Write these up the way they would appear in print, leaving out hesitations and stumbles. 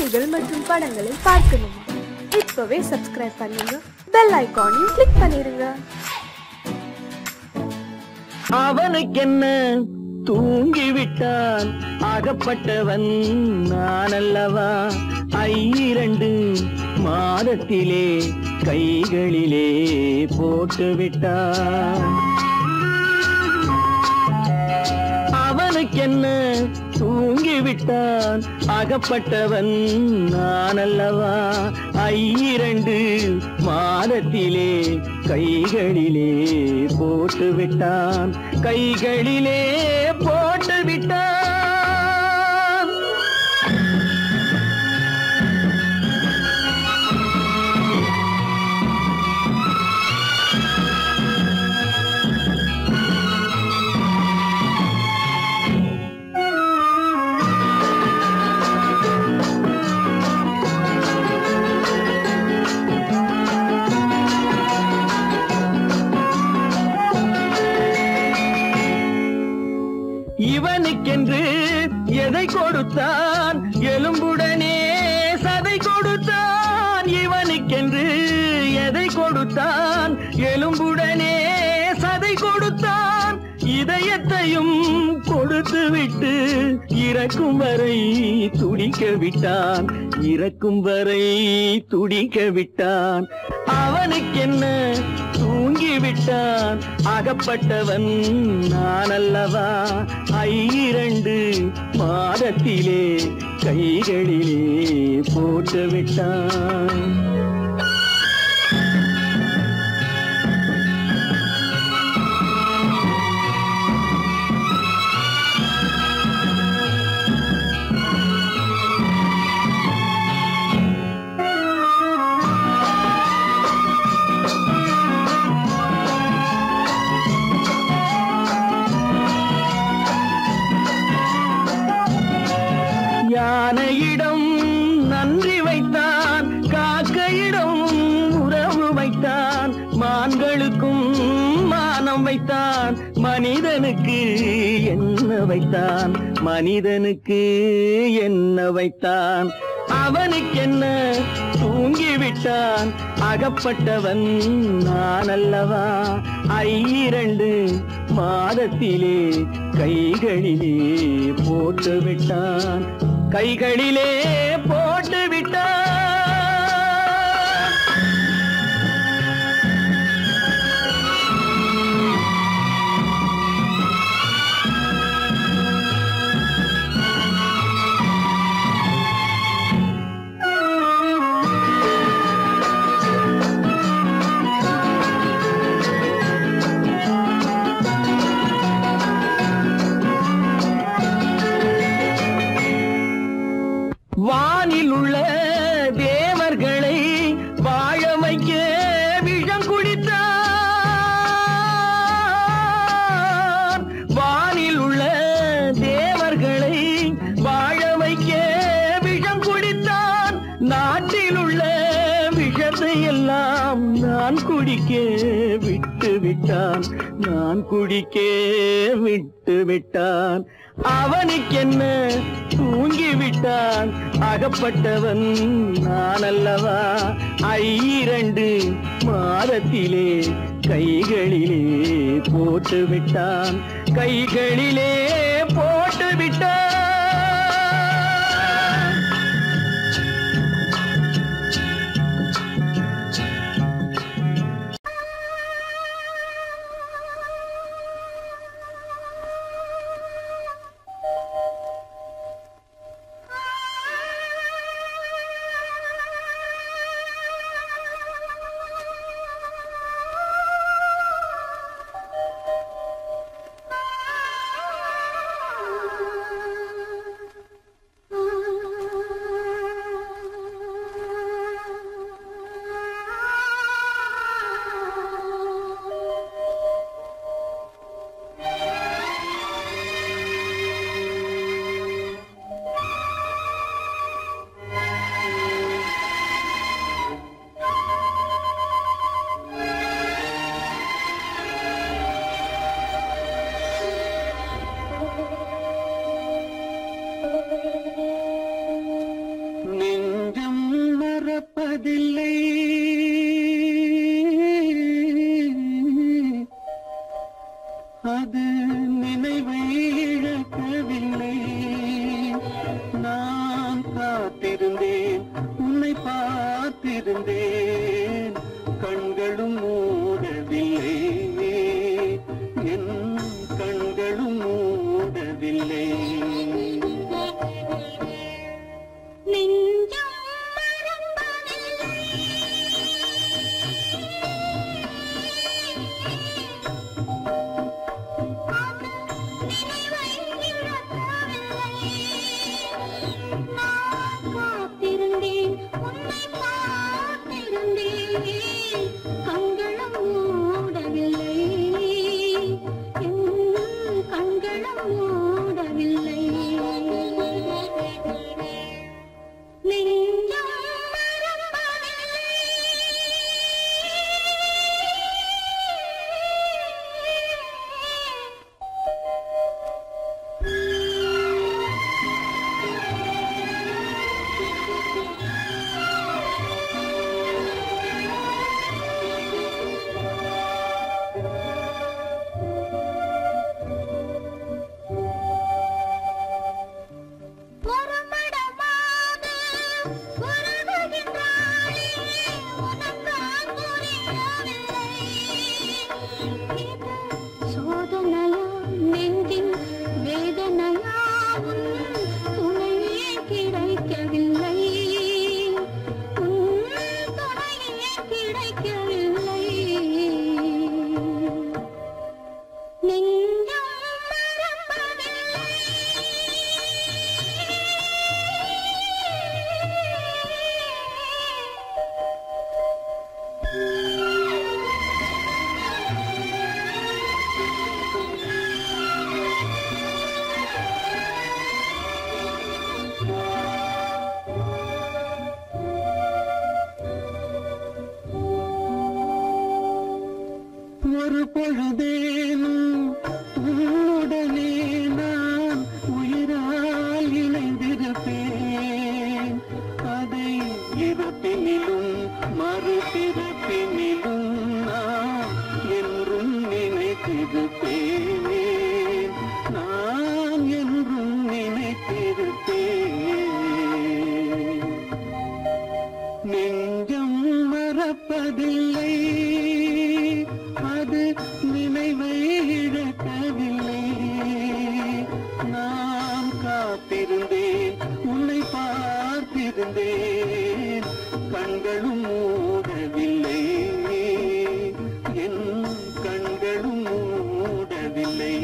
செய்திகள் மற்றும் படங்களை பார்க்கணுமா? இப்பவே சப்ஸ்கிரைப் பண்ணுங்க, பெல் ஐகானையும் கிளிக் பண்ணிருங்க. அவனுக்கென்ன தூங்கிவிட்டான், அகப்பட்டவன் நான் அல்லவா? 2 மாதத்திலே கைகளிலே போட்டுவிட்டான். அவனுக்கென்ன தூங்கிவிட்டான், அகப்பட்டவன் நான் அல்லவா? 2 மாதத்திலே கைகளிலே போட்டுவிட்டான், கைகளிலே போட்டுவிட்டான். இவனுக்கென்று எதை கொடுத்தான், எலும்புடனே சதை கொடுத்தான். இவனுக்கென்று எதை கொடுத்தான், எலும்புடனே சதை கொடுத்தான். இதயத்தையும் கொடுத்து விட்டு இறக்கும் வரை துடிக்க விட்டான், இறக்கும் வரை துடிக்க விட்டான். அவனுக்கென்ன தூங்கிவிட்டான், அகப்பட்டவன் நான் அல்லவா? 2 மாதத்திலே கைகளிலே போட்டுவிட்டான். யானையிடம் நன்றி வைத்தான், காக்கையிடம் உறவு வைத்தான். மான்களுக்கும் மானம் வைத்தான், மனிதனுக்கு என்ன வைத்தான், மனிதனுக்கு என்ன வைத்தான். அவனுக்கென்ன தூங்கிவிட்டான், அகப்பட்டவன் நான் அல்லவா? 2 மாதத்திலே கைகளிலே போட்டுவிட்டான், கைகளிலே போட்டுவிட்டான். வானில் உள்ள தேவர்களை வாழ வைக்க விஷம் குடித்தான். வானில் உள்ள தேவர்களை வாழ வைக்க விஷம் குடித்தான். நாட்டில் உள்ள விஷத்தை எல்லாம் நான் குடிக்க விட்டு விட்டான், நான் குடிக்க விட்டு விட்டான். அவனுக்கென்ன தூங்கிவிட்டான், அகப்பட்டவன் நான் அல்லவா? 2 மாதத்திலே கைகளிலே போட்டுவிட்டான், கைகளிலே போட்டுவிட்டான். காத்திருந்தேன் உன்னை பார்த்திருந்தேன் கண்களும் மூடவில்லை என் கண்களும் மூடவில்லை ஒரு பொழுதேனும் உன்னுடனே நான் உயிரால் இணைந்திருப்பேன் அதை இறப்பினிலும் மறுபிறப்பினிலும் நான் என்றும் நினைத்திருப்பேன் நான் என்றும் நினைத்திருப்பேன் நெஞ்சம் மறப்பதில்லை அது நினைவை இழக்கவில்லை நான் காத்திருந்தேன் உன்னை பார்த்திருந்தேன் கண்களும் மூடவில்லை என் கண்களும் மூடவில்லை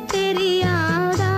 தெரியாதா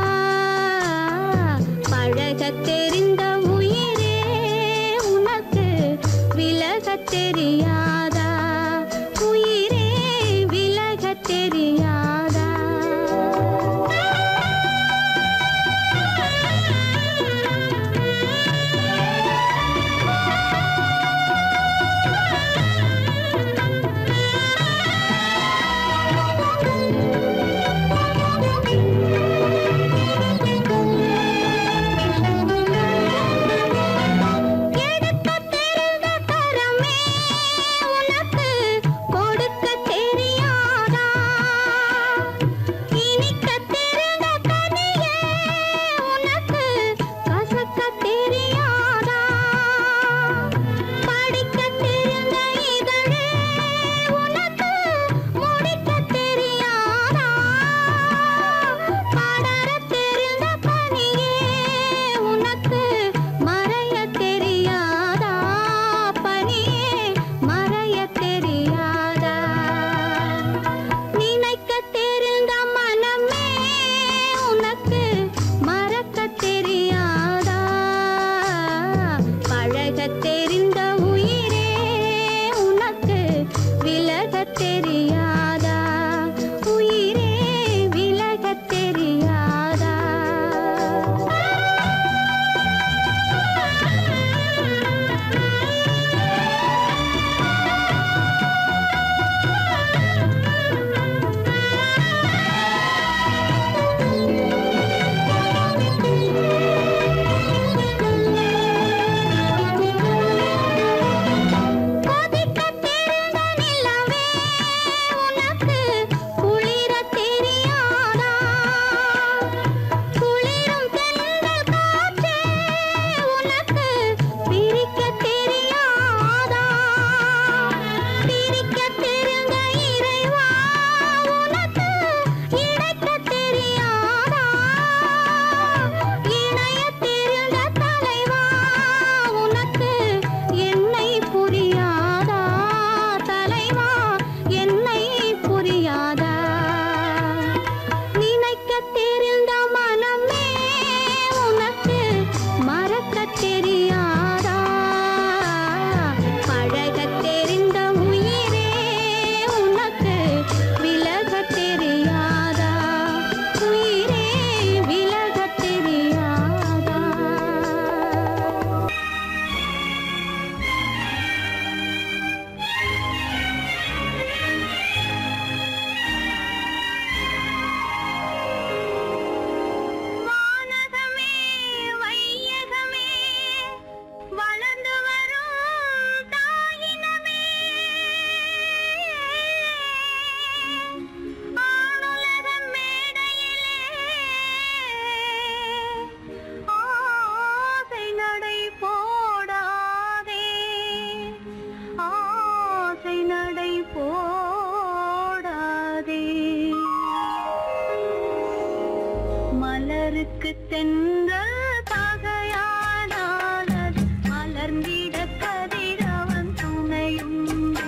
மலருக்கு தென்றல் பகையானால் அது மலர்ந்திட கதிரவன் துணையுண்டு.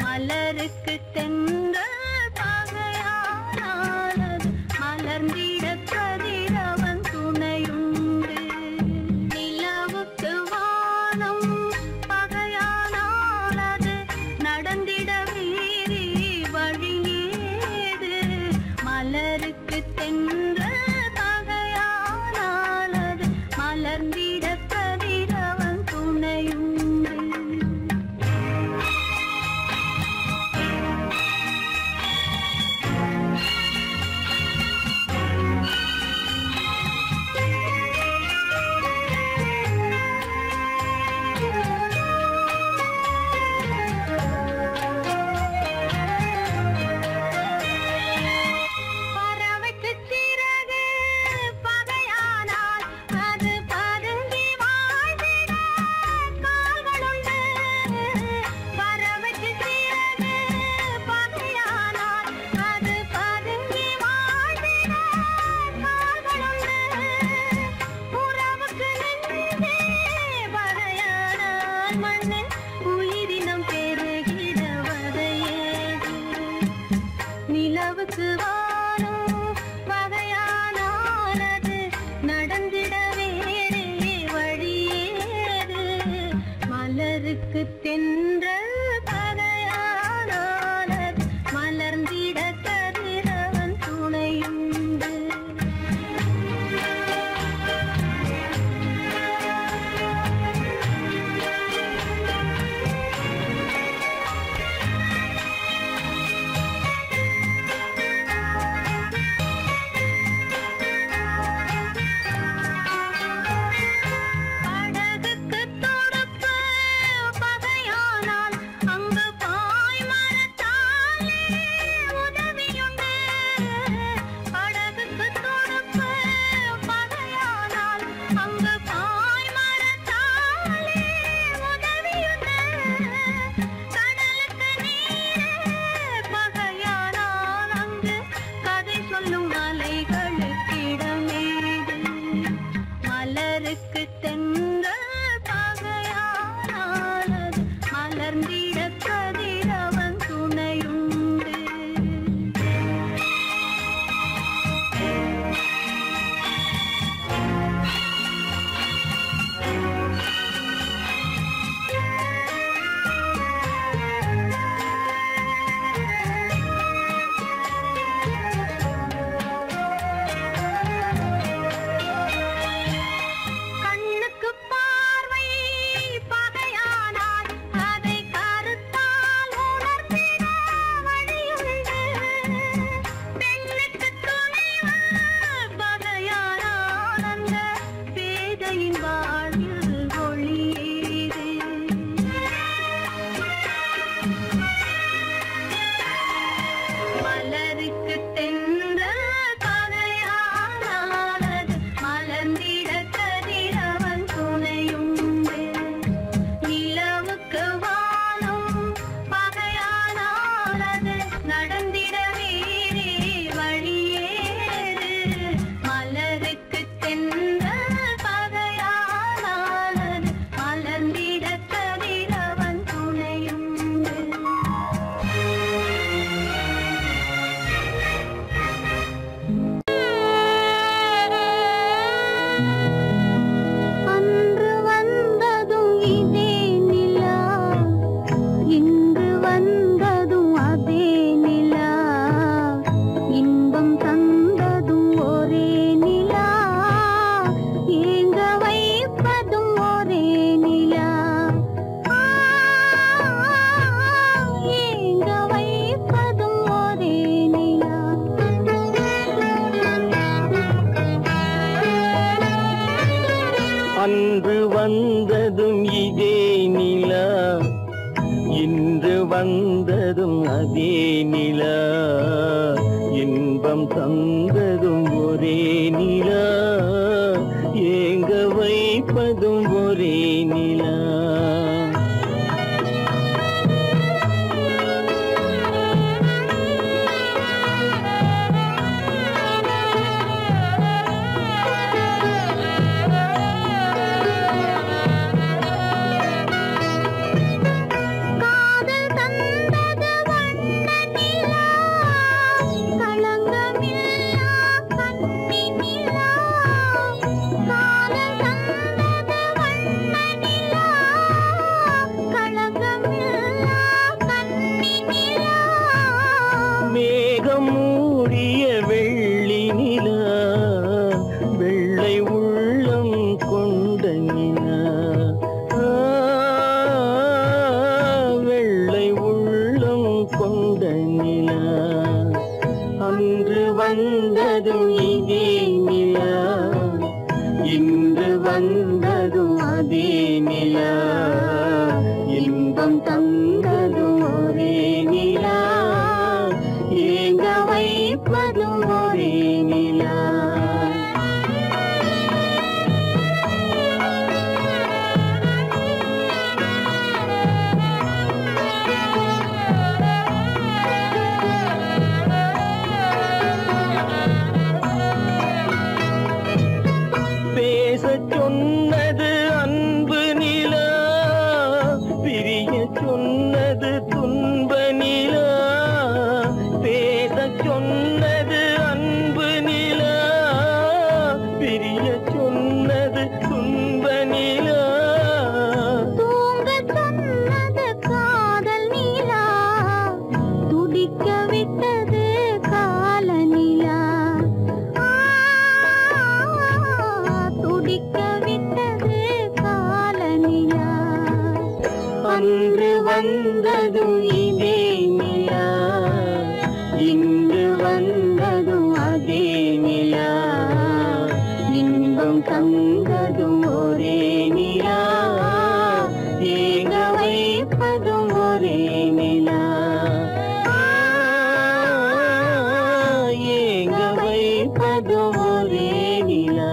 மலருக்கு தென்றல் பகையானால் அது மலர்ந்திட கதிரவன் துணையுண்டு. நிலவுக்கு வானம் பகையானால் அது நடந்திட வேறு வழியேது. மலருக்கு தென்றல் பகையானால் அது மலர்ந்திட கதிரவன் துணையுண்டு. பறவைக்கு சிறகு பகையானால் அது பதுங்கி வாழ்ந்திட கால்களுண்டு. பறவைக்கு சிறகு பகையானால் அது பதுங்கி வாழ்ந்திட கால்களுண்டு. உறவுக்கு நெஞ்சே பகையானால் மண்ணில் உயிரினம் பெருகிட வதையேது. நிலவுக்கு வானம் பகையானால் அது நடந்திட வேறே வழியேது. மலருக்கு தென்றல் பகையானால் அது மலர்ந்திட கதிரவன் துணையுண்டு. படகுக்கு தொடுப்பு பகையானால் அங்கு பாய்மரத்தாலே உதவியுண்டு. படகுக்கு தொடுப்பு பகையானால் அங்கு பாய்மரத்தாலே உதவியுண்டு. கடலுக்கு நீரே பகையானால் அங்கு கதை சொல்லும் அலைகளுக்கு இடமேது. மலருக்கு தென்றல் பகையானால் அது மலர்ந்திட கதிரவன் துணையுண்டு. கண்ணுக்கு பார்வை பகையானால் அதை கருத்தால் உணர்த்திட வழியுண்டு. பெண்ணுக்கு துணைவு பகையானால் அந்த பேதையின் வாழ்வில் ஒளியேது. மலருக்கு தென்றல் பகையானால் அது மலர்ந்திட கதிரவன் துணையுண்டு. நிலவுக்கு வானம் பகையானால் அது நடந்திட வேறே வழியேது. மலருக்கு தென்றல் பகையானால் அது மலர்ந்திட கதிரவன் துணையுண்டு. அன்று வந்ததும் இதே நிலா, இன்று வந்ததும் அதே நிலா. இன்பம் தந்ததும் ஒரே நிலா, ஏங்க வைப்பதும் ஒரே நிலா. ஏங்க வைப்பதும் ஒரே நிலா. அன்று வந்ததும் இதே நிலா, இன்று வந்ததும் அதே நிலா. இன்பம் தந்ததும் ஒரே நிலா, ஏங்க வைப்பதும் ஒரே நிலா. மேகம் மூடிய வெள்ளி நிலா வெள்ளை உள்ளம் கொண்ட நிலா வெள்ளை உள்ளம் கொண்ட நிலா அன்று வந்ததும் இதே நிலா இன்று வந்ததும் அதே நிலா இன்பம் தந்ததும் ஒரே நிலா ஏங்க வைப்பதும் ஒரே நிலா பேசச் சொன்னது அன்பு நிலா பிரிய சொன்னது துன்ப நிலா பேசச் சொன்னது அன்பு நிலா பிரிய சொன்னது துன்ப நிலா தூங்கச் சொன்னது காதல் நிலா துடிக்க விட்டது கால நிலா துடிக்க விட்டது கால நிலா அன்று வந்ததும் இதே நிலா இன்று வந்ததும் அதே நிலா இன்பம் தந்ததும் ஒரே நிலா ஏங்க வைப்பதும் ஒரே நிலா ஏங்க வைப்பதும் ஒரே நிலா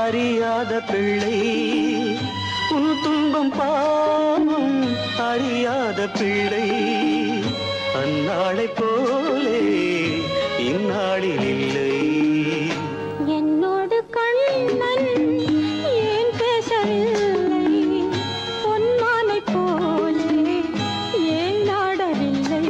அறியாத பிள்ளை உன் துன்பம் பாவம் அறியாத பிள்ளை அந்நாளை போலே இந்நாளில் இல்லை. என்னோடு கண்ணன் ஏன் பேசவில்லை, பொன்மானை போலே ஏன் நாடவில்லை.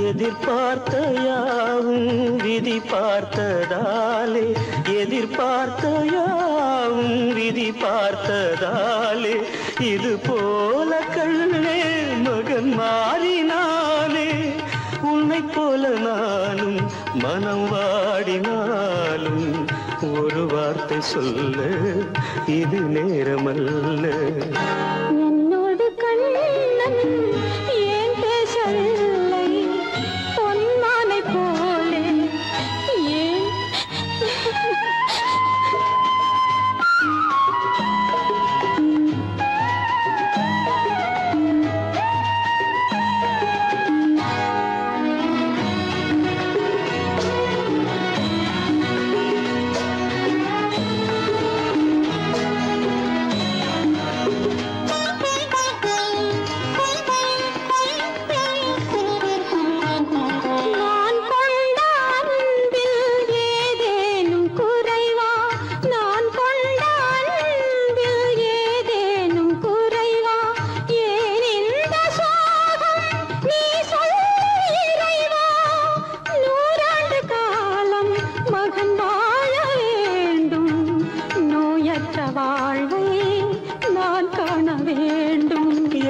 எதிர்பார்த்த யாவும் விதி பார்த்ததாலே, எதிர்பார்த்த யாவும் விதி பார்த்ததாலே, இது போல கண்ணே மகன் மாறினாலே, உன்னை போல நானும் மனம் வாடினாலும் ஒரு வார்த்தை சொல்ல இது நேரமல்ல. என்னோடு கண்ணன் ஏன் பேசவில்லை, பொன்மானை போலே ஏன்.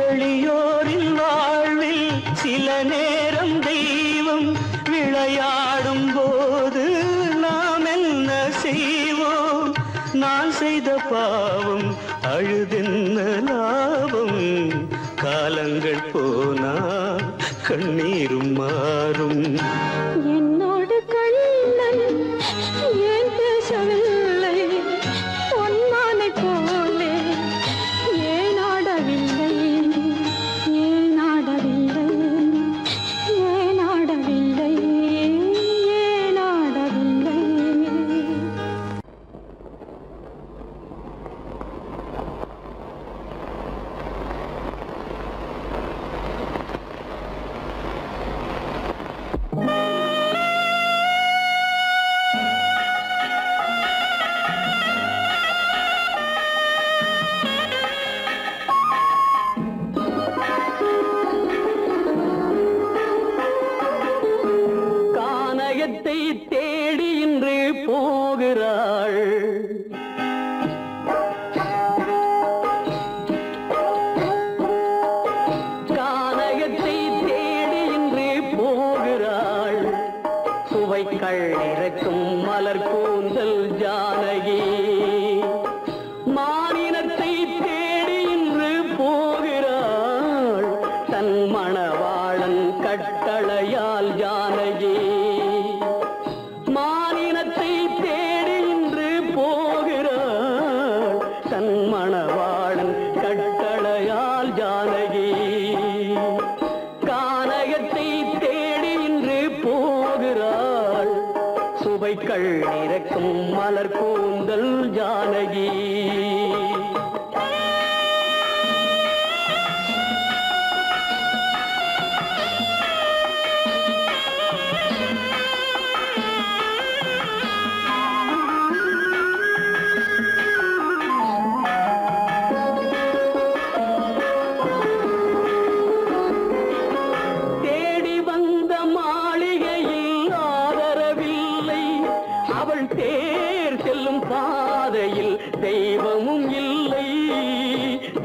எளியோரின் வாழ்வில் சில நேரம் தெய்வம் விளையாடும் போது நாம் என்ன செய்வோம்? நான் செய்த பாவம் அழுதென்ன லாபம்? காலங்கள் போனால் கண்ணீரும் மாறும். என்னோடு கண்ணன் ஏன் பேசவில்லை, பொன்மானை போலே ஏன் ஆடவில்லை, ஏன் ஆடவில்லை, ஏன் ஆடவில்லை, ஏன் ஆடவில்லை. கானகத்தை தேடி இன்று போகிறாள், கானகத்தை தேடி இன்று போகிறாள். சுவைக்கள் இறக்கும் மலர் கூந்தல் ஜானகி மானினத்தை தேடி இன்று போகிறாள். தன் மணவாளன் கட்டளையால் ஜானகி மானினத்தை தேடி இன்று போகிறாள். தன் மணவாளன் கட்டளையால் ஜானகி கானகத்தை தேடி இன்று போகிறாள். சுவைக்கள் இறக்கும் மலர் கூந்தல் ஜானகி.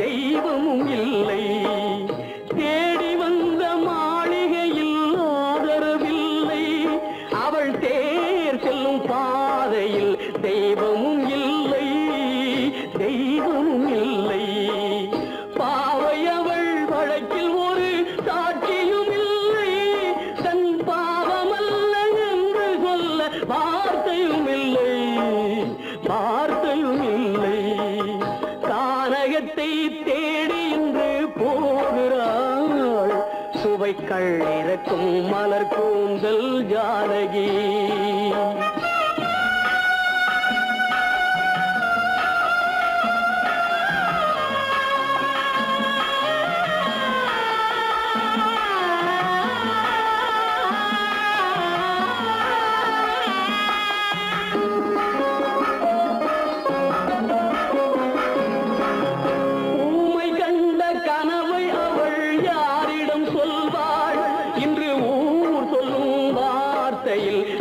தெய்வமும் இல்லை. தேடி வந்த மாளிகையில் ஆதரவில்லை. அவள் தேர் செல்லும் பாதையில் தெய்வமும் இல்லை, தெய்வமும் இல்லை. பாவை அவள் வழக்கில் ஒரு சாட்சியும் இல்லை. தன் பாவமல்ல என்று சொல்ல வார்த்தையும் இல்லை, வார்த்தையும் இல்லை. கானகத்தை தேடி இன்று போகிறாள். சுவைக்கள் இறக்கும் மலர் கூந்தல் ஜானகி.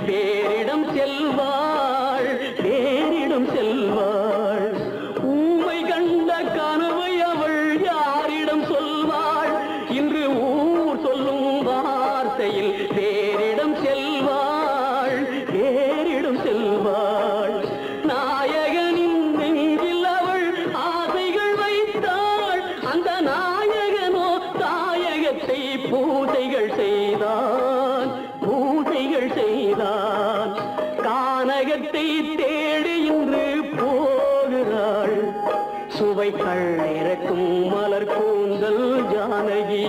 வேறிடம் செல்வாள், வேறிடம் செல்வாள். ஊமை கண்ட கனவை அவள் யாரிடம் சொல்வாள்? இன்று ஊர் சொல்லும் வார்த்தையில் வேறிடம் செல்வாள், வேறிடம் செல்வாள். நாயகனின் நெஞ்சில் அவள் ஆசைகள் வைத்தாள். அந்த நாயகனோ தாயகத்தை பூசைகள் செய்தான், பூசைகள் செய்தான். கானகத்தை தேடி இன்று போகிறாள். சுவைக்கள் இறக்கும் மலர் கூந்தல் ஜானகி.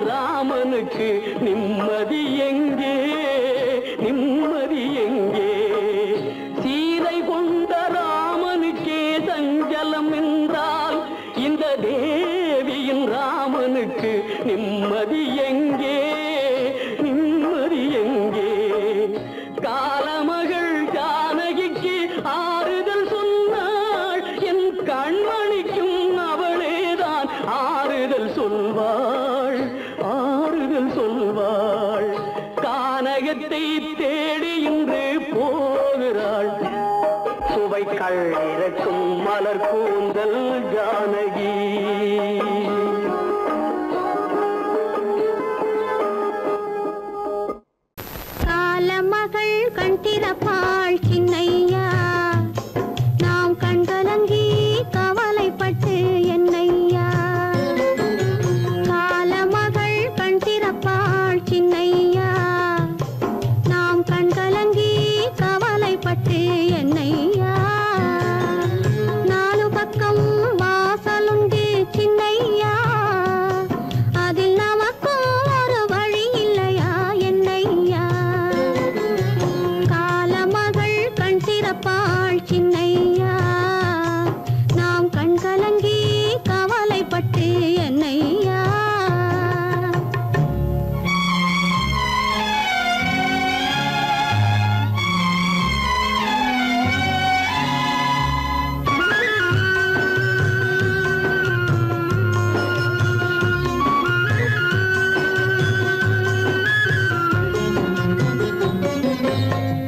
ராமனுக்கு நிம்மதி எங்கே, நிம்மதி எங்கே? சீதை கொண்ட ராமனுக்கே சஞ்சலம் என்றால் இந்த தேவியின் ராமனுக்கு நிம்மதி எங்கே, நிம்மதி எங்கே? காலமகள் ஜானகிக்கு ஆறுதல் சொன்னாள். என் கண்மணிக்கும் அவளேதான் ஆறுதல் சொல்வாள், ஆறுதல் சொல்வாள். கானகத்தை தேடி இன்று போகிறாள். சுவைக்கள் இறக்கும் மலர் கூந்தல் ஜானகி. காலமகள் கண் திறப்பாள் சின்னையா, நாம் கண்கலங்கி கவலைப்பட்டு என்னையா. காலமகள் கண் திறப்பாள் சின்னையா, நாம் கண்கலங்கி கவலைப்பட்டு என்னையா. நாலு பக்கம் வாசலுண்டு சின்னையா, அதில் நமக்கும் ஒரு வழி இல்லையா என்னையா. காலமகள் கண் திறப்பாள் சின்னையா, நாம் கண்கலங்கி கவலைப்பட்டு என்னையா.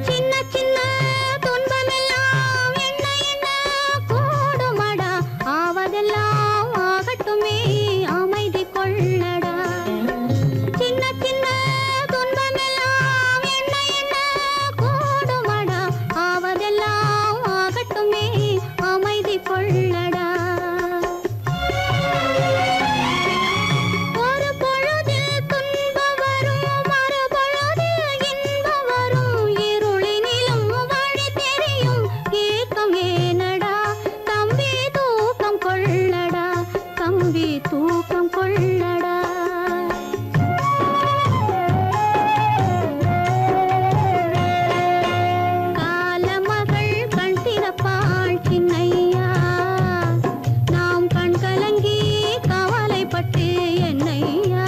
சின்ன சின்ன துன்பமெல்லாம் என்ன என்ன கூடுமடா, ஆவதெல்லாம் ஆகட்டுமே அமைதி கொள்ளடா. சின்ன சின்ன துன்பமெல்லாம் என்ன என்ன கூடுமடா, ஆவதெல்லாம் ஆகட்டுமே அமைதி கொள்ளடா. ஒரு பொழுதில் துன்பம் வரும், மறுபொழுதில் இன்பம் வரும். இருளினிலும் வழி தெரியும், ஏக்கம் ஏனடா தம்பி தூக்கம் கொள்ளடா, தம்பி தூக்கம் கொள்ளடா. காலமகள் கண் திறப்பாள் சின்னையா, நாம் கண் கலங்கி கவலைப்பட்டு என்னையா.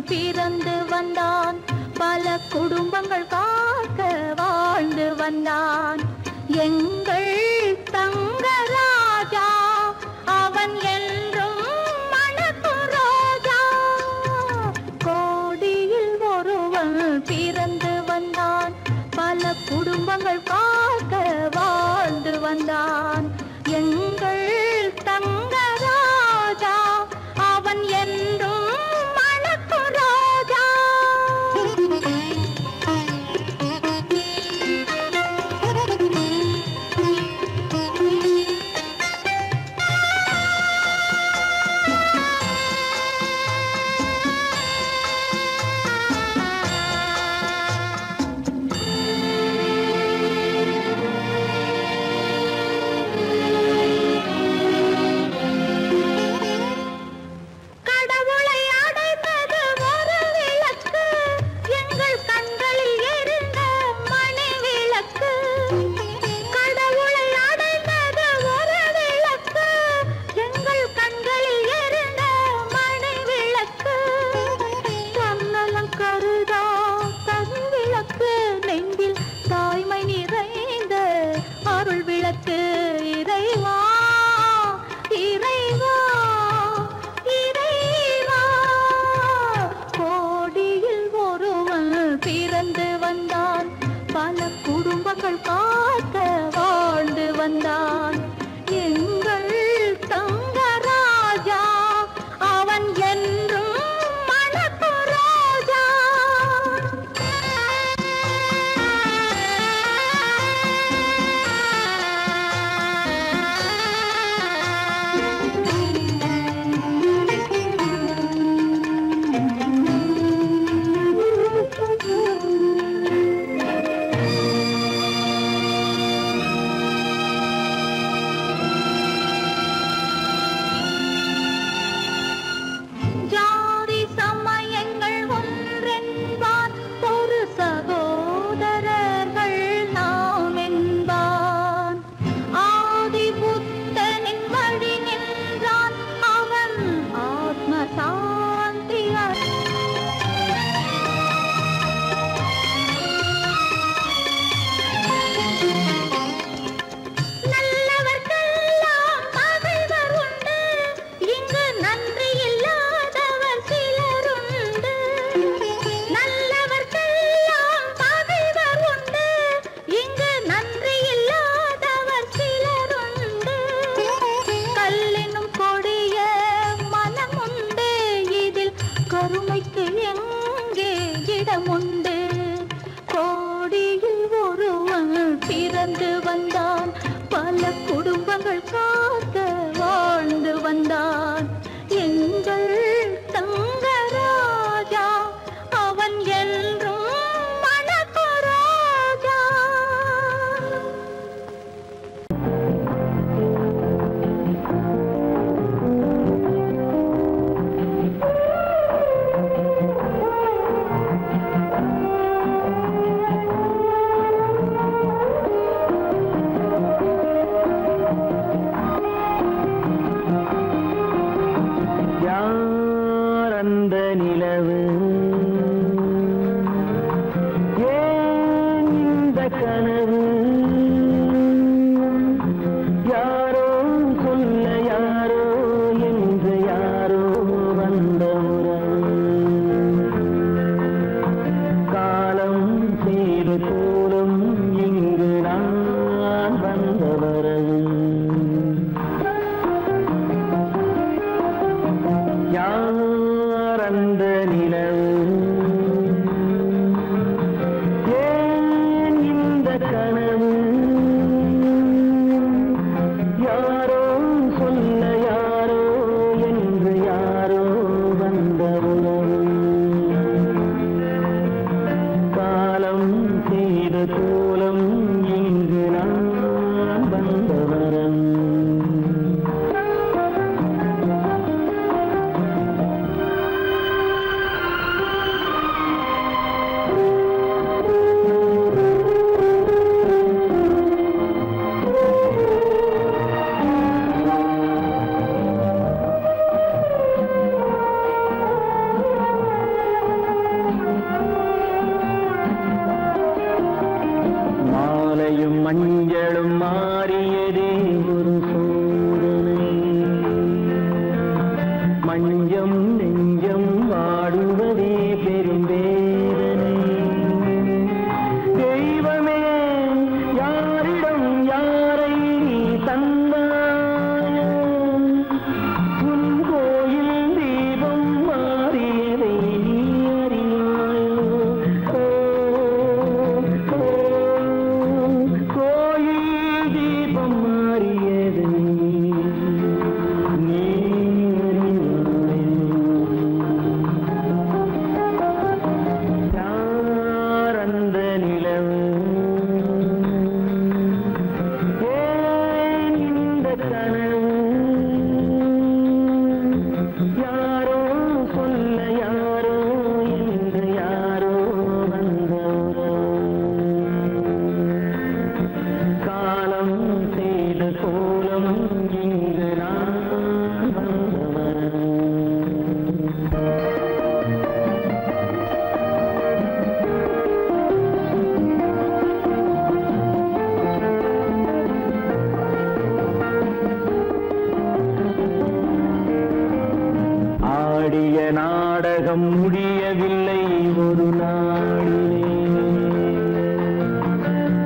பிறந்து வந்தான். பல குடும்பங்கள் காக்க வாழ்ந்து வந்தான். எங்கள் தங்கராஜா அவன் என்றும் மணக்கும் ரோஜா. கோடியில் ஒருவன் பிறந்து வந்தான். பல குடும்பங்கள் காக்க வாழ்ந்து வந்தான். எங்கள் தங்கராஜா அவன் என்றும் மணக்கும் ரோஜா. ஆடிய நாடகம் முடியவில்லை ஒரு நாளிலே.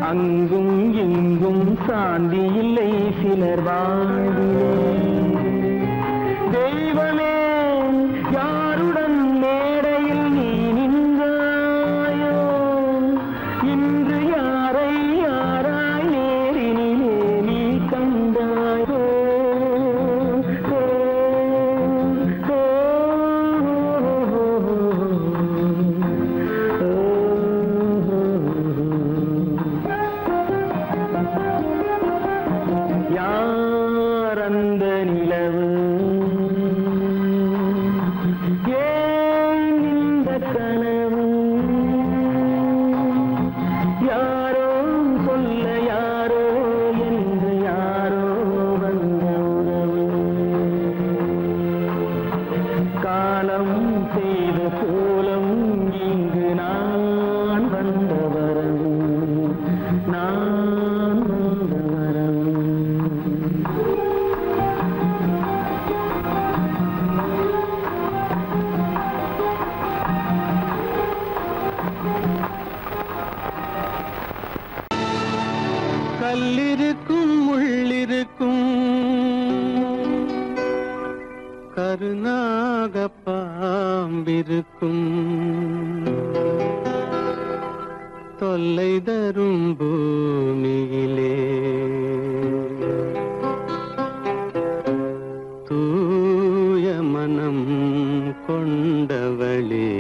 அங்கும் இங்கும் சாந்தி இல்லை சிலர் வாழ்விலே. தெய்வமே யாருடன் மேடையில் நீ நின்றாயோ, இன்று யாரை யாராய் நேரினிலே நீ கண்டாயோ. யார் அந்த நிலவு, ஏன் இந்த கனவு, யாரோ சொல்ல யாரோ என்று யாரோ வந்த உறவு. காலம் செய்த கோலம் இங்கு நான் வந்த வரவு, நான் வந்த வரவு. கல்லிருக்கும் முள்ளிருக்கும் கருநாக பாம்பிருக்கும் தொல்லை தரும் பூமியிலே தூய மனம் கொண்டவளே.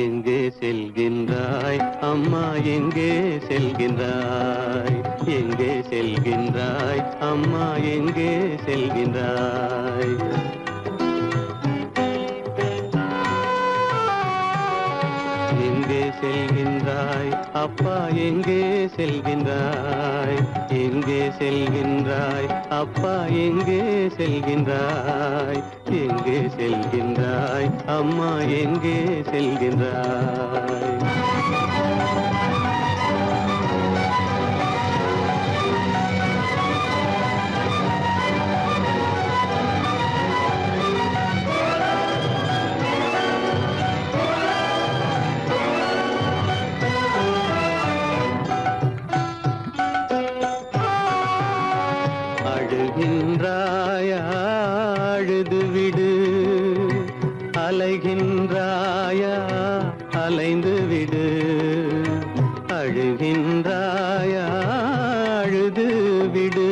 எங்கே செல்கின்றாய் அம்மா, எங்கே செல்கின்றாய், எங்கே செல்கின்றாய் அம்மா, எங்கே செல்கின்றாய். எங்கே செல்கின்றாய் அப்பா, எங்கே செல்கின்றாய், எங்கே செல்கின்றாய் அப்பா, எங்கே செல்கின்றாய், எங்கே செல்கின்றாய் அம்மா, எங்கே செல்கின்றாய். அழுகின்றாயா அழுது விடு, அலைகின்றாயா அலைந்து விடு. அழுகின்றாயா அழுது விடு,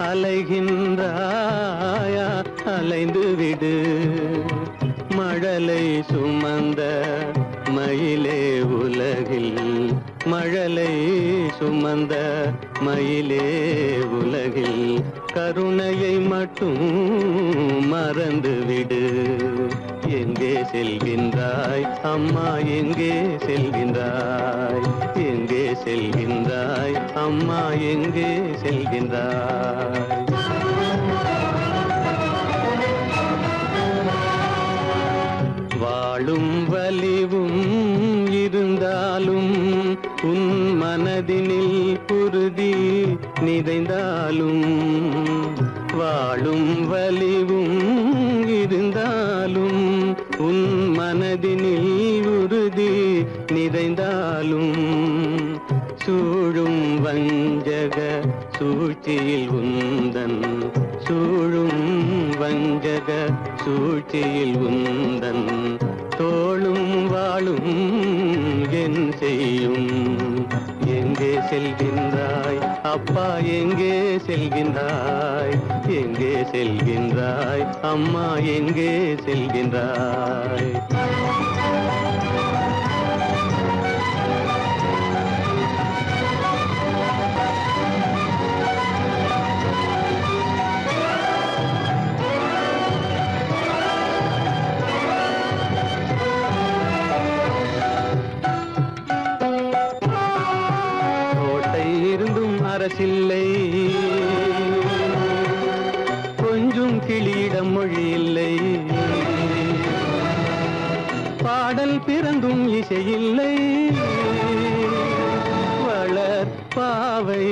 அலைகின்றாயா அலைந்து விடு. மழலை சுமந்த மயிலே உலகில், மழலை சுமந்த மயிலே உலகில் கருணையை மட்டும் மறந்துவிடு. எங்கே செல்கின்றாய் அம்மா, எங்கே செல்கின்றாய், எங்கே செல்கின்றாய் அம்மா, எங்கே செல்கின்றாய். வாழும் வலிவும் இருந்தாலும் உன் மனதினில் உறுதி நிறைந்தாலும், வாழும் வலிவும் இருந்தாலும் உன் மனதினில் உறுதி நிறைந்தாலும், சூழும் வஞ்சக சூழ்ச்சியில் உந்தன், சூழும் வஞ்சக சூழ்ச்சியில் உந்தன் தோளும் வாழும் என் செய்யும். எங்கே செல்கின்றாய் அப்பா, எங்கே செல்கின்றாய், எங்கே செல்கின்றாய் அம்மா, எங்கே செல்கின்றாய். அரசில்லை, கொஞ்சம் கிளியிடம் மொழி இல்லை. பாடல் பிறந்தும் இசையில்லை, வளர் பாவை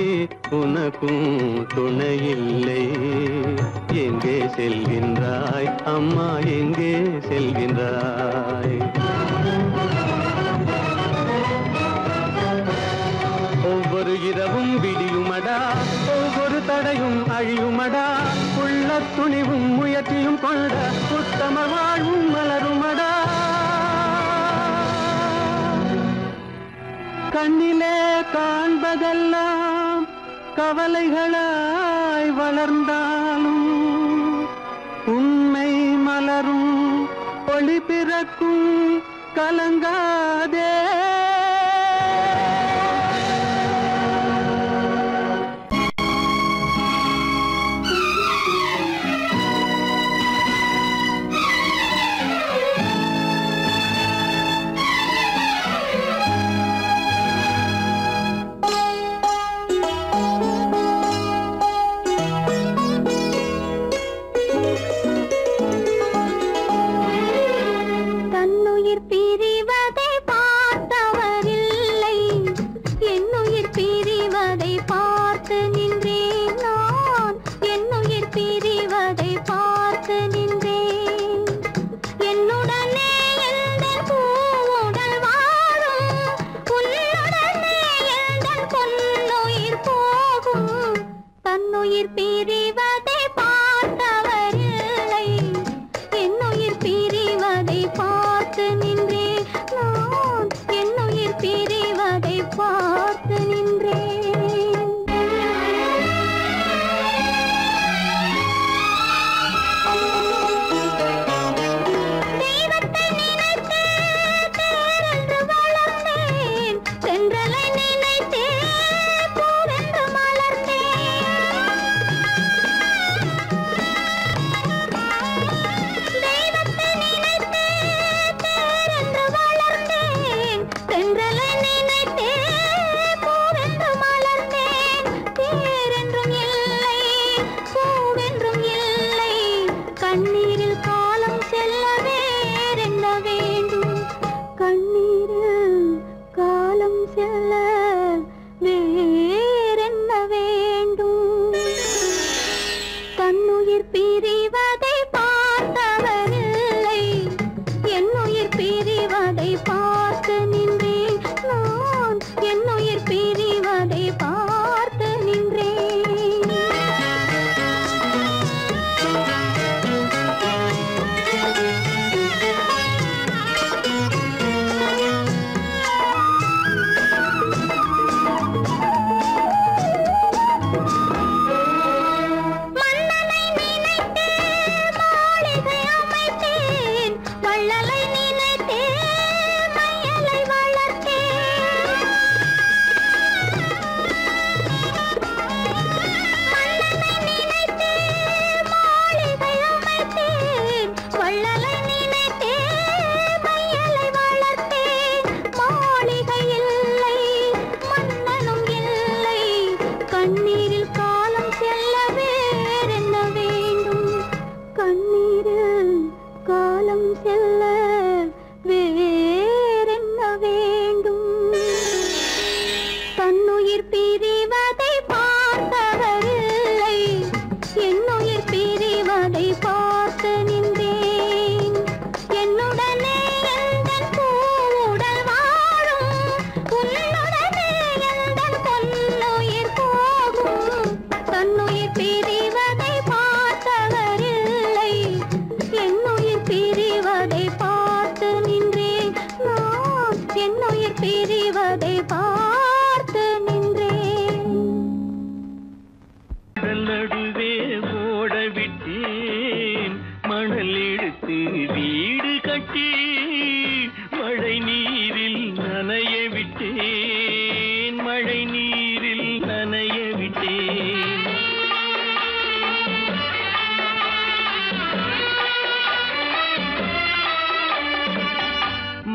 உனக்கும் துணையில்லை. எங்கே செல்கின்றாய் அம்மா, எங்கே செல்கின்றாய்? ஒவ்வொரு இரவும் விடியுமடா, ஒவ்வொரு தடையும் அழியுமடா, உள்ள துணிவும் முயற்சியும் கொண்ட உத்தம வாழ்வும் மலருமடா. கண்ணிலே காண்பதெல்லாம் கவலைகளாய் வளர்ந்தாலும் உண்மை மலரும், ஒளி பிறக்கும், கலங்காதே.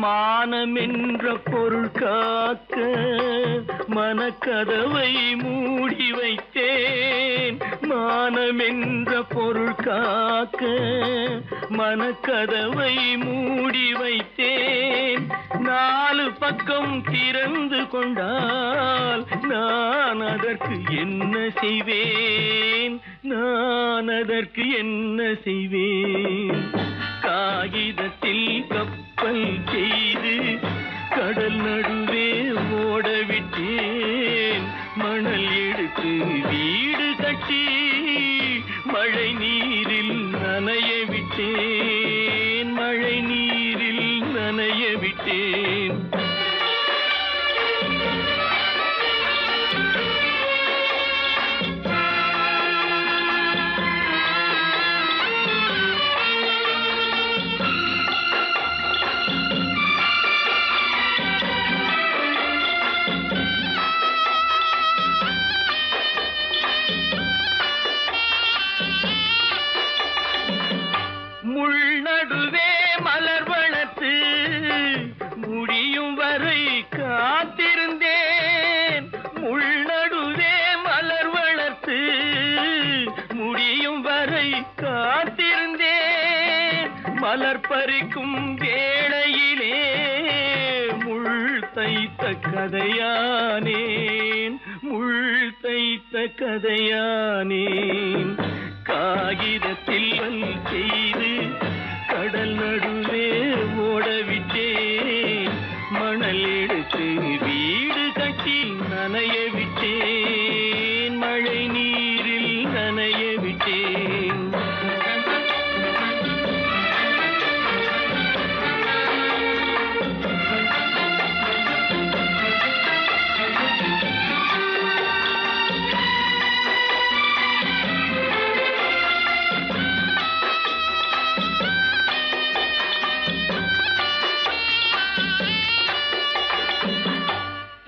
மானமென்ற பொருள் காக்க மனக்கதவை மூடி வைத்தேன். மானமென்ற பொருள் காக்க மனக்கதவை மூடி வைத்தேன். வைத்தேன். 4 பக்கம் திறந்து கொண்டால் நான் அதற்கு என்ன செய்வேன்? நான் அதற்கு என்ன செய்வேன்? காகிதத்தில் கப்பல் செய்து கடல் நடுவே ஓடவிட்டேன். மணல் எடுத்து வீடு கட்டி மழை நீரில் நனைய விட்டேன். மழை நீரில் நனைய விட்டேன். முள்நடுவே மலர் வளர்த்து முடியும் வரை காத்திருந்தேன். முள்நடுவே மலர் வளர்த்து முடியும் வரை காத்திருந்தேன். மலர் பறிக்கும் வேளையிலே முள் தைத்த கதையானேன். முள் தைத்த கதையானேன். காகிதத்தில் செய்து கடல் நடுவே ஓடவிட்டேன். மணல் எடுத்து வீடு கட்டி நனைய விட்டேன். மழை நீரில் நனைய விட்டேன்.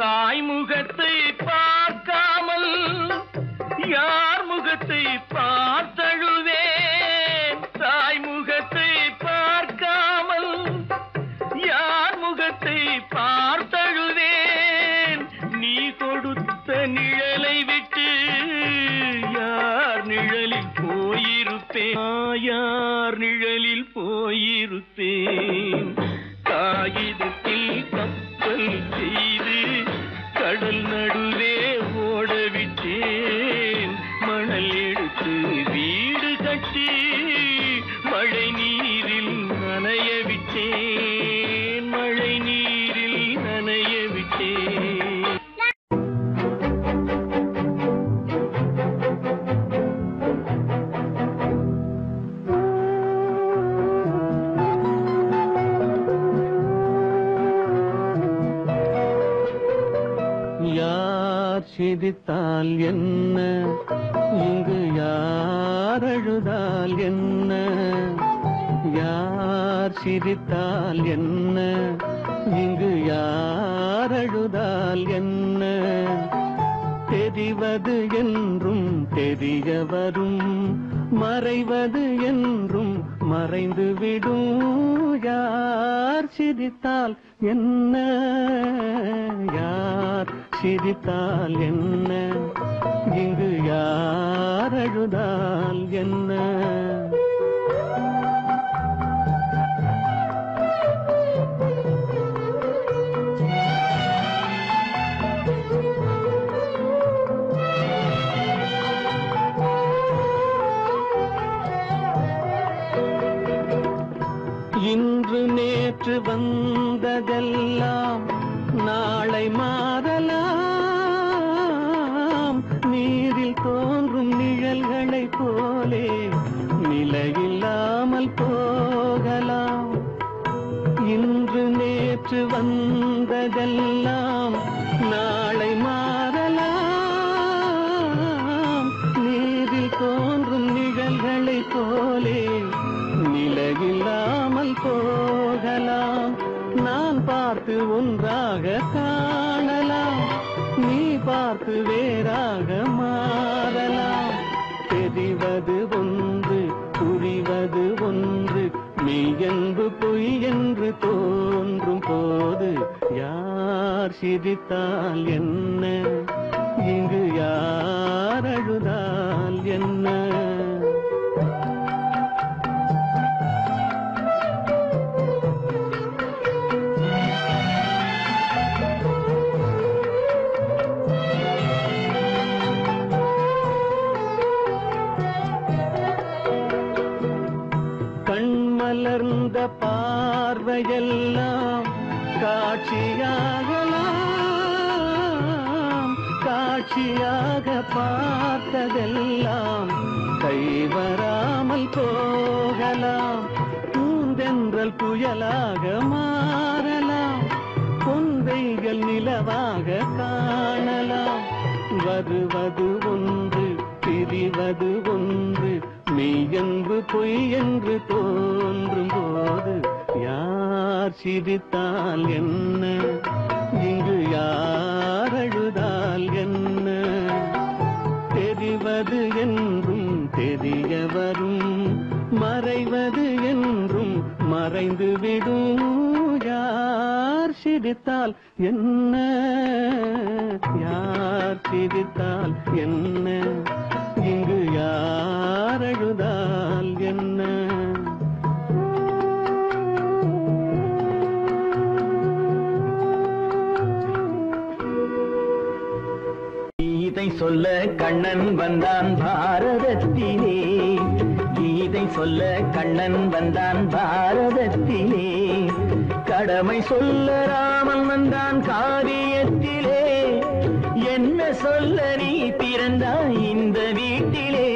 தாய் முகத்தை பார்க்காமல் யார் முகத்தை பார்த்தழுவேன். தாய் முகத்தை பார்க்காமல் யார் முகத்தை பார்த்தழுவேன். நீ கொடுத்த நிழலை விட்டு யார் நிழலில் போயிருப்பேன். யார் நிழலில் போயிருப்பேன். காகிதத்தில் கப்பல் செய்து கடல் நடுவே ஓடவிட்டேன். மணல் எடுத்து வீடு கட்டி மழை நீரில் நனைய விட்டேன். மழை நீரில் நனைய விட்டேன். யார் சிரித்தால் என்ன, இங்கு யார் அழுதால் என்ன? யார் சிரித்தால் என்ன, இங்கு யார் அழுதால் என்ன? தெரிவது என்றும் தெரிய வரும், மறைவது என்றும் மறைந்துவிடும். யார் சிரித்தால் என்ன, யார் சிரித்தால் என்ன, இங்கு யார் அழுதால் என்ன? இன்று நேற்று வந்ததெல்லாம் நாளை மாறலாம். நீரில் தோன்றும் நிழல்களைப் போலே நிலையில்லாமல் போகலாம். இன்று நேற்று வந்ததெல்லாம் நாளை மாறலாம். நீரில் தோன்றும் நிழல்களைப் போலே நிலையில்லாமல் போகலாம். நான் பார்த்து ஒன்றாக காணலாம், நீ பார்த்து வேறாக மாறலாம். தெரிவது ஒன்று, புரிவது ஒன்று, மெய் என்று பொய் என்று தோன்றும் போது யார் சிரித்தால் என்ன, இங்கு யார் அழுதால் என்ன? அந்த பார்வையெல்லாம் காட்சியாகலாம், காட்சியாக பார்த்ததெல்லாம் கைவராமல் போகலாம். பூந்தென்றல் புயலாக மாறலாம், பொந்தைகள் நிலவாக காணலாம். வருவது ஒன்று பிரிவது ஒன்று, மெய்யென்று பொய் என்று தோன்றும் போது யார் சிரித்தால் என்ன, இங்கு யார் அழுதால் என்ன? தெரிவது என்றும் தெரிய வரும், மறைவது என்றும் மறைந்து விடும். யார் சிரித்தால் என்ன, யார் சிரித்தால் என்ன, இங்கு யார் அழுதால் என்ன? கீதை சொல்ல கண்ணன் வந்தான் பாரதத்திலே, கீதை சொல்ல கண்ணன் வந்தான் பாரதத்திலே. கடமை சொல்ல ராமன் வந்தான் காரியத்திலே. என்ன சொல்ல நீ பிறந்தாய் இந்த வீட்டிலே,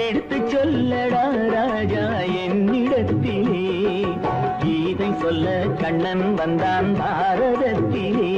எடுத்து சொல்லடா ராஜா என்னிடத்திலே. கீதை சொல்ல கண்ணன் வந்தான் பாரதத்திலே.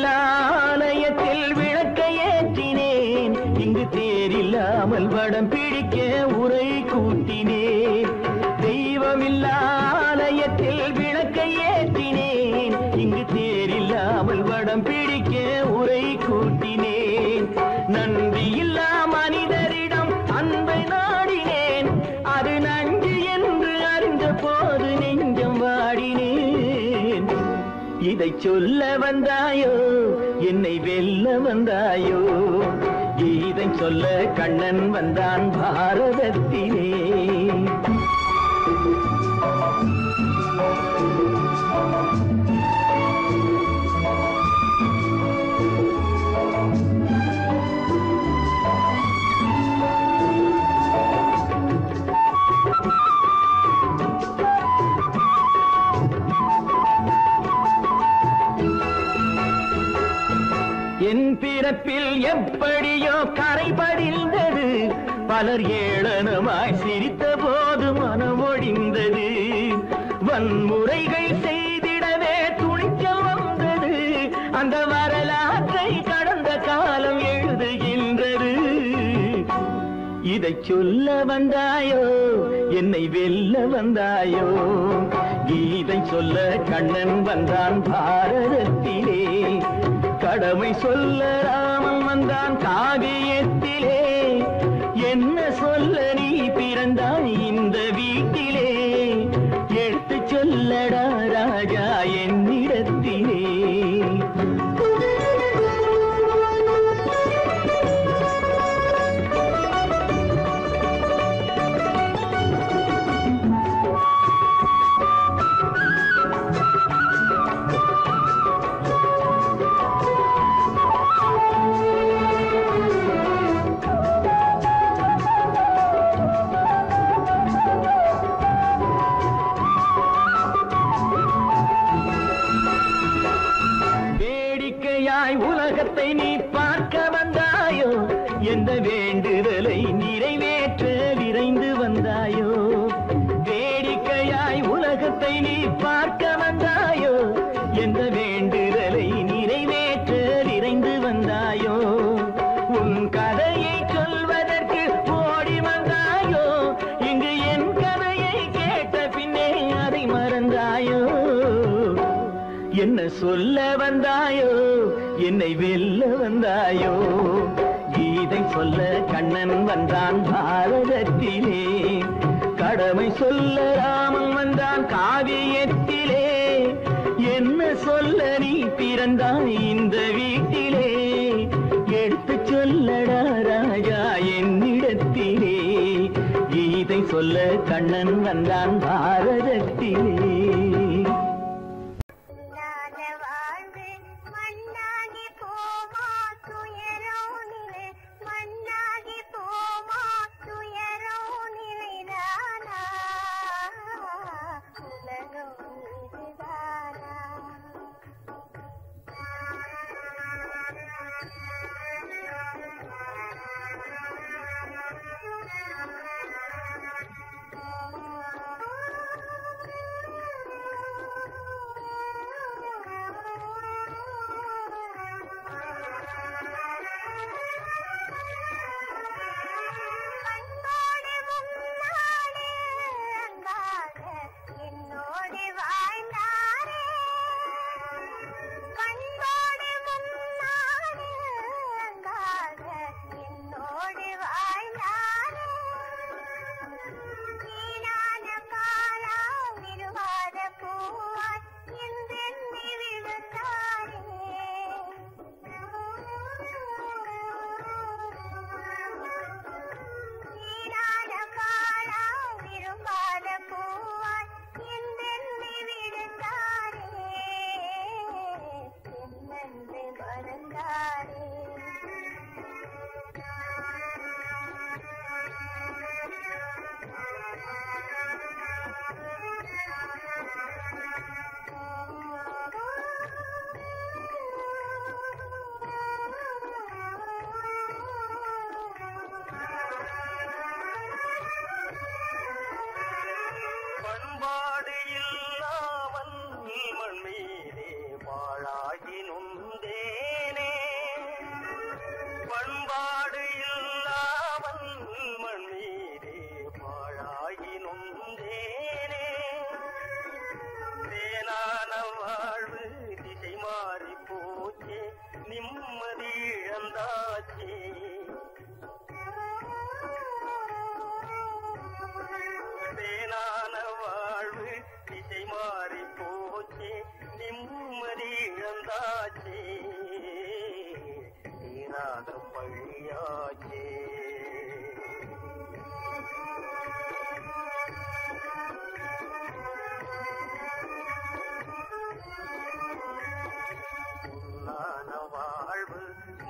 ஆலயத்தில் விளக்கை ஏற்றினேன், இங்கு தேரில்லாமல் வடம் பிடிக்க உரை கூட்டினேன். தெய்வமில்லா ஆலயத்தில் விளக்கை ஏற்றினேன், இங்கு தேரில்லாமல் வடம் பிடிக்க உரை கூட்டினேன். நன்றியில்லா மனிதரிடம் அன்பை நாடினேன், அது நன்றி என்று அறிந்த போது நெஞ்சம் வாடினேன். இதை சொல்ல வந்தாயோ, என்னை வெல்ல வந்தாயோ? கீதை சொல்ல கண்ணன் வந்தான் பாரதத்திலே. என் பிறப்பில் எப்படியோ கரை படிந்தது, பலர் ஏளனமாய் சிரித்த போது மனமொழிந்தது. வன்முறைகள் செய்திடவே துணிச்சல் வந்தது, அந்த வரலாற்றை கடந்த காலம் எழுதுகின்றது. இதை சொல்ல வந்தாயோ, என்னை வெல்ல வந்தாயோ? கீதை சொல்ல கண்ணன் வந்தான் பாரதத்திலே. கடமை சொல்ல ராமன் வந்தான் காவியத்திலே. என்ன சொல்ல நீ பிறந்தாய் இந்த வீட்டிலே, எடுத்து சொல்லடா ராஜா என்னிடத்திலே. உலகத்தை நீ பார்க்க வந்தாயோ, எந்த வேண்டுதலை நிறைவேற்ற விரைந்து வந்தாயோ? வேடிக்கையாய் உலகத்தை நீ பார்க்க வந்தாயோ, எந்த வேண்டுதலை நிறைவேற்ற விரைந்து வந்தாயோ? உன் கதையை சொல்வதற்கு ஓடி வந்தாயோ, இங்கு என் கதையை கேட்ட பின்னே அதை மறந்தாயோ? என்ன சொல்ல வந்தாயோ, என்னை வெல்ல வந்தாயோ? கீதை சொல்ல கண்ணன் வந்தான் பாரதத்திலே. கடமை சொல்ல ராமன் வந்தான் காவியத்திலே. என்ன சொல்ல நீ பிறந்தாய் இந்த வீட்டிலே? எடுத்து சொல்லடா ராஜா என்னிடத்திலே. கீதை சொல்ல கண்ணன் வந்தான் பாரதத்திலே.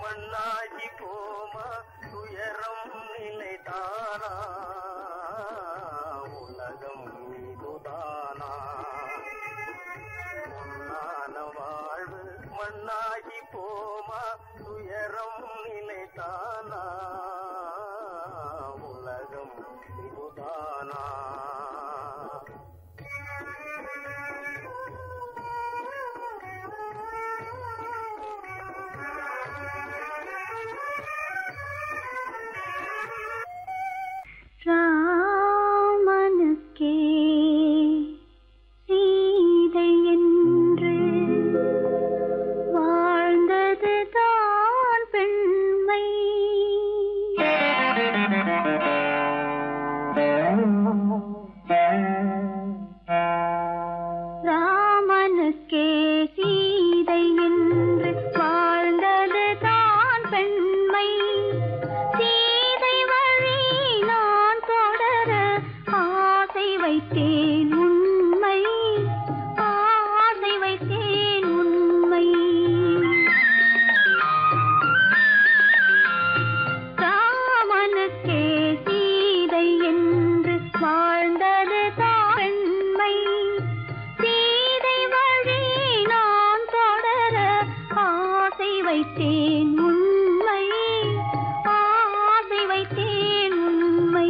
மண்ணாகி போமா துயரம் நிலைதானா உலகம் இதுதானா பொன்னான வாழ்வு மண்ணாகி போமா துயரம் நிலைதானா உலகம் இதுதானா ராமனுக்கே சீதை என்று வாழ்ந்தது தான் பெண்மை. ராமனுக்கே சீதை என்று வாழ்ந்தது தான் பெண்மை. வைத்தேன் உண்மை ஆசை வைத்தேன் உண்மை. ராமனுக்கே சீதை என்று வாழ்ந்தது தாண்மை. சீதை வழி நான் தொடர ஆசை வைத்தேன் உண்மை ஆசை வைத்தேன் உண்மை.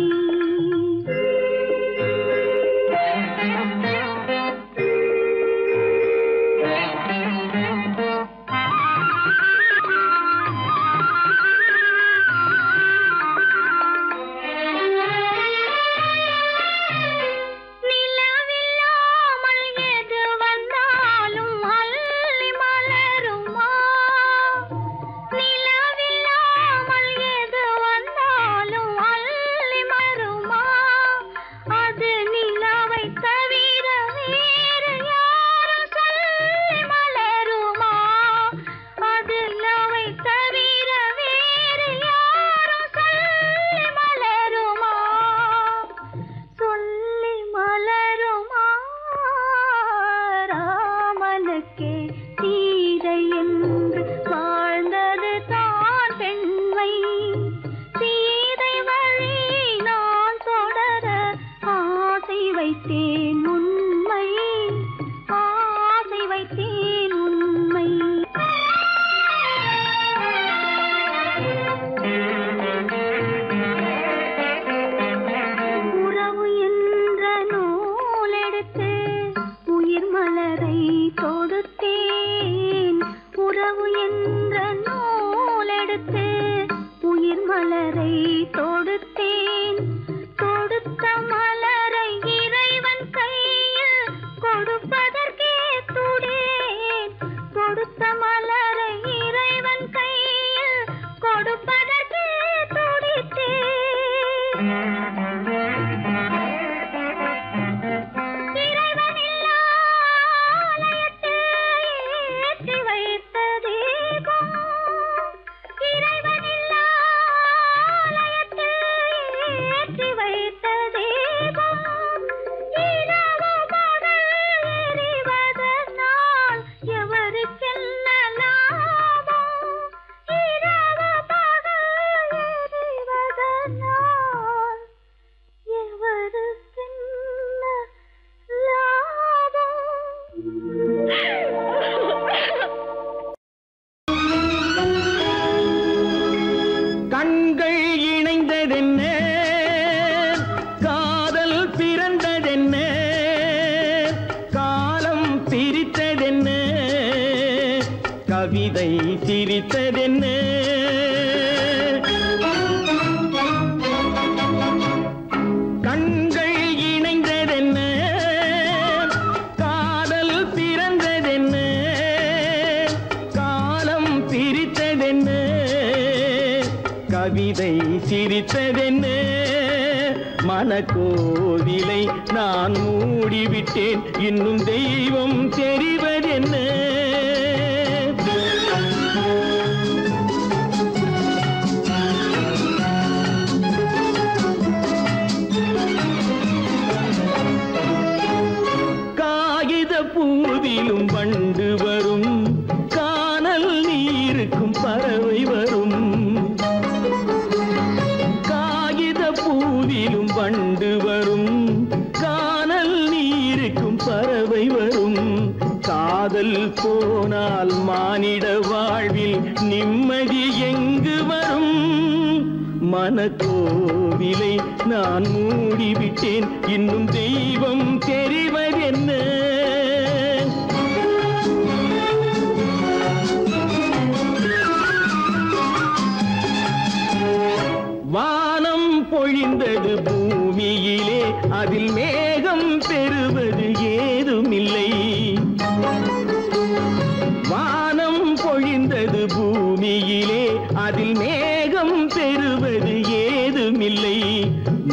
கவிதை சிரித்ததென்ன கண்கள் இணைந்ததென்ன காதல் பிறந்ததென்ன காலம் பிரித்ததென்ன கவிதை சிரித்ததென்ன மனக்கோவிலை நான் மூடிவிட்டேன் இன்னும் தெய்வம் தெரிவதென்ன பூவிலும் வண்டு வரும் கானல் நீருக்கும் பறவை வரும் காகித பூவிலும் வண்டு வரும் கானல் நீருக்கும் பறவை வரும் காதல் போனால் மானிட வாழ்வில் நிம்மதி எங்கு வரும் மனக்கோவிலை நான் மூடிவிட்டேன் இன்னும் தெய்வம் தெரிவதென்ன வானம் பொழிந்தது பூமியிலே அதில் மேகம் பெறுவது ஏதுமில்லை வானம் பொழிந்தது பூமியிலே அதில் மேகம் பெறுவது ஏதுமில்லை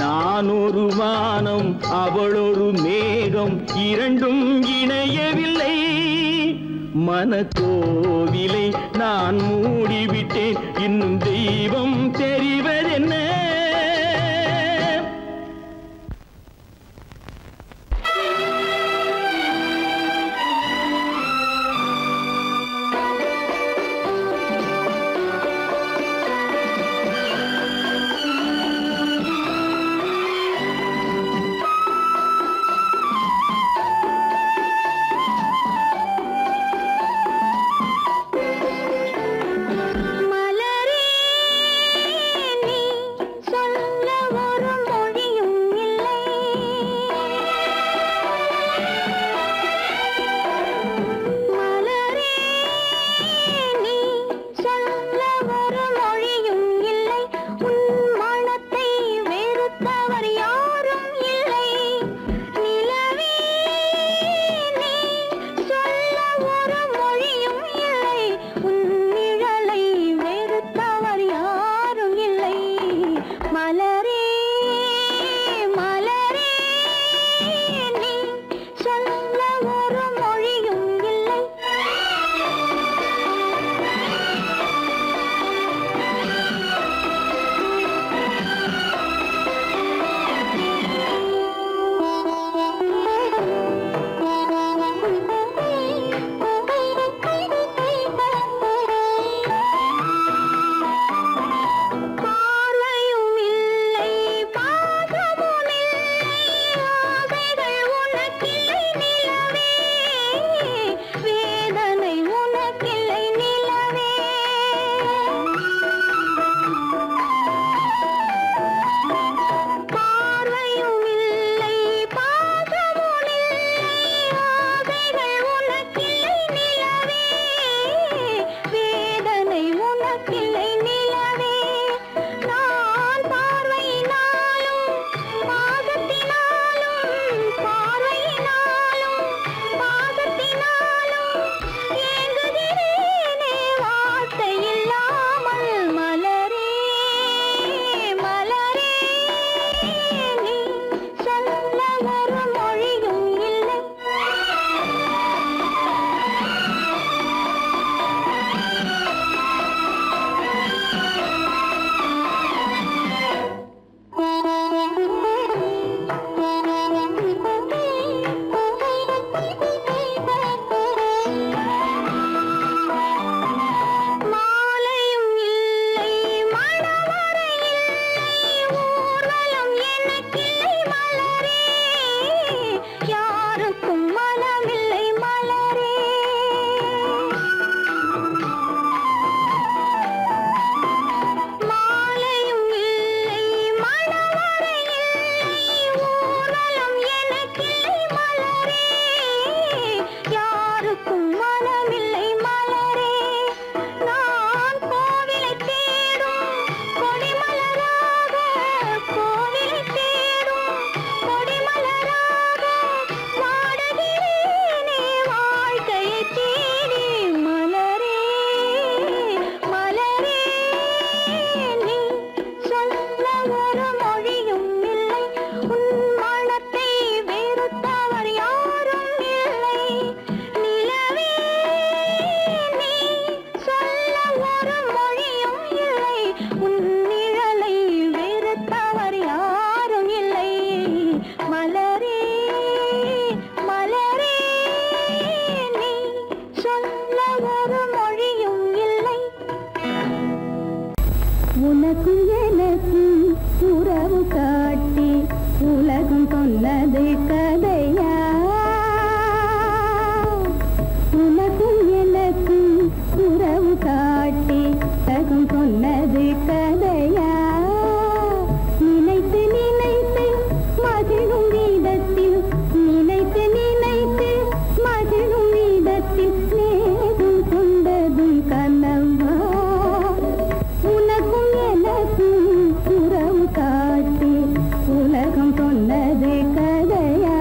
நான் ஒரு வானம் அவளொரு மேகம் இரண்டும் இணையவில்லை மனக்கோவிலை நான் மூடிவிட்டேன் இன்னும் தெய்வம் தெரிவதென்ன பார்வையும் இல்லை சொன்னது கதையா உனக்கும் எனக்கும் உறவு காட்டி உலகம் சொன்னது கதையா நினைத்து நினைத்து மகிழும் வீதத்தில் நினைத்து நினைத்து மகிழும் வீதத்தில் நேரும் கொண்டதும் கனவா உனக்கும் எனக்கும் உறவு காட்டி உலகம் சொன்னது கதையா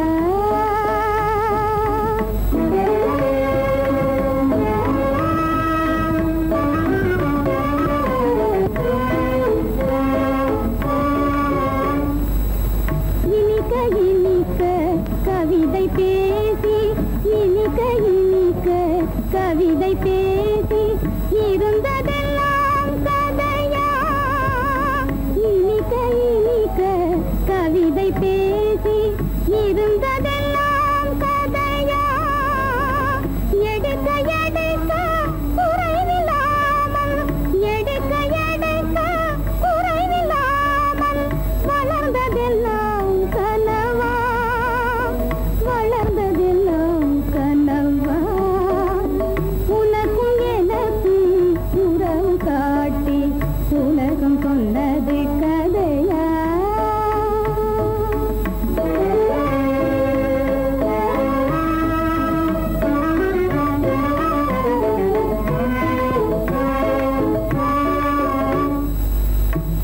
இனிக்க இனிக்க கவிதை பேசி இனிக்க இனிக்க கவிதை பேசி இருந்ததெல்லாம் கதையா இனிக்க இனிக்க கவிதை பேசி இருந்ததெல்லாம் கதையா எடுக்க எடுக்க குறைவில்லாமல் எடுக்க எடுக்க குறைவில்லாமல் வளர்ந்ததெல்லாம் கனவா வளர்ந்ததெல்லாம் கனவா உனக்கும் எனக்கும் உறவு காட்டி உலகம் சொன்னது கதையா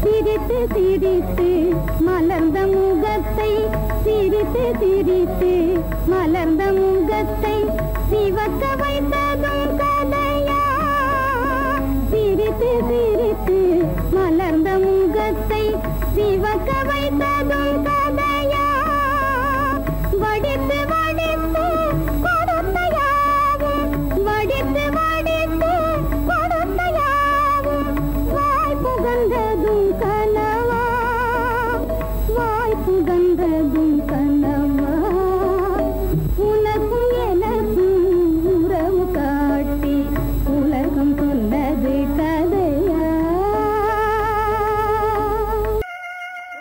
சிரித்து சிரித்து மலர்ந்த முகத்தை சிரித்து சிரித்து மலர்ந்த முகத்தை சிவக்க வைத்ததும் கதையா சிரித்து சிரித்து மலர்ந்த முகத்தை சிவக்க வைத்ததும் கதையா வடித்து வடித்து கொடுத்த யாவும் வடித்து வடித்து கொடுத்த யாவும் வாய் புகழ்ந்ததும் கனவா வாய் புகழ்ந்ததும் கனவா உனக்கும் எனக்கும் உறவு காட்டி உலகம் சொன்னது கதையா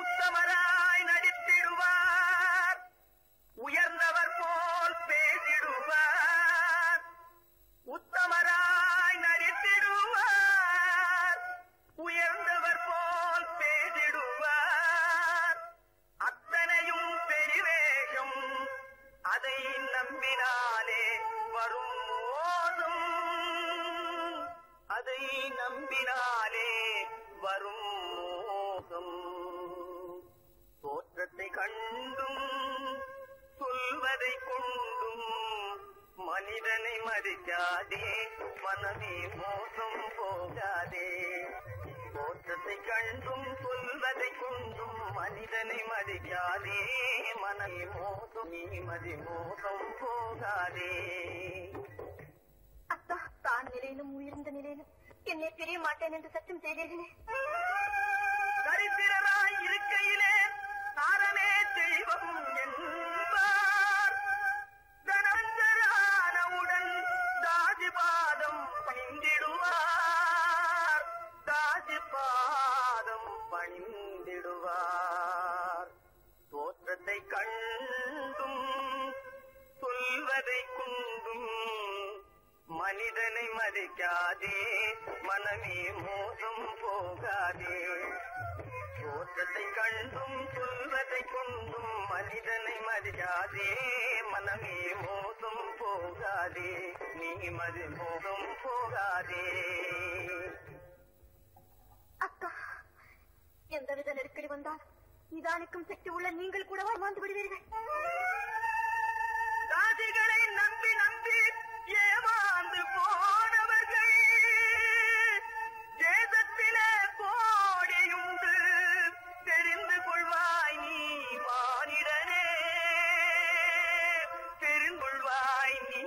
உத்தமராய் நடித்திடுவார் உயர்ந்தவர் போல் பேசிடுவார் உத்தமராய் நடித்திடுவார் உயர்ந்தவர் போல் பேசிடுவார் அத்தனையும் பெரிவேகம் அதை நம்பினாலே வரும் மோசம் அதை நம்பினாலே வரும் மோசம் தோற்றத்தை கண்டும் சொல்வதை கொண்டும் மனிதனை மதிக்காதே மனமே மோசம் போகாதே தோற்றத்தை கண்டும் சொல்வதை கொண்டும் மனிதனை மதிக்காதே மனமே மோசம் நீ மதி மோசம் போகாதே அத்தா தான் நிலையிலும் உயர்ந்த நிலையிலும் என்னை பிரிய மாட்டேன் என்று சத்தியம் செய்தேனே தரித்திரராய் இருக்கையிலே தாரமே தெய்வம் என்பார் தனஞ்சரானவுடன் தாஜிபாதம் பணிந்திடுவார் தாஜிபாதம் பணிந்திடுவார் தோற்றத்தை கண்டும் சொல்வதை கொண்டும் மனிதனை மதிக்காதே மனமே மோசம் போகாதே தோற்றத்தை கண்டும் சொல்வதை கொண்டும் மனிதனை மதிக்காதே மனமே மோசம் போகாதே நீ மதி மோசம் போகாதே அக்கா எந்தவித நெருக்கடி வந்தால் நிதானிக்கும் சக்தி உள்ள நீங்கள் கூட வாழ்ந்து விடுவீர்கள் ராஜிகளை நம்பி நம்பி ஏமாந்து போனவர்கள் தேசத்திலே கோடியுண்டு தெரிந்து கொள்வாய் நீ மானிடனே தெரிந்து கொள்வாய் நீ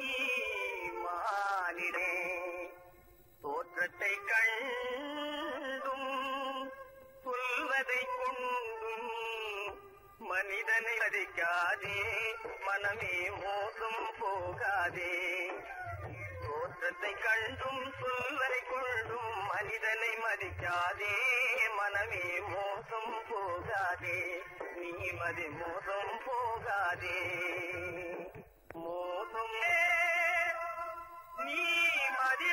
மானிடே தோற்றத்தை கண்டும் சொல்வதை கொண்டும் மனிதனை மதிக்காதே மனமே மோசம் போகாதே தோற்றத்தை கண்டும் சொல்வதை கொண்டும் மனிதனை மதிக்காதே மனமே மோசம் போகாதே நீ மதி மோசம் போகாதே மோசம் நீ மதி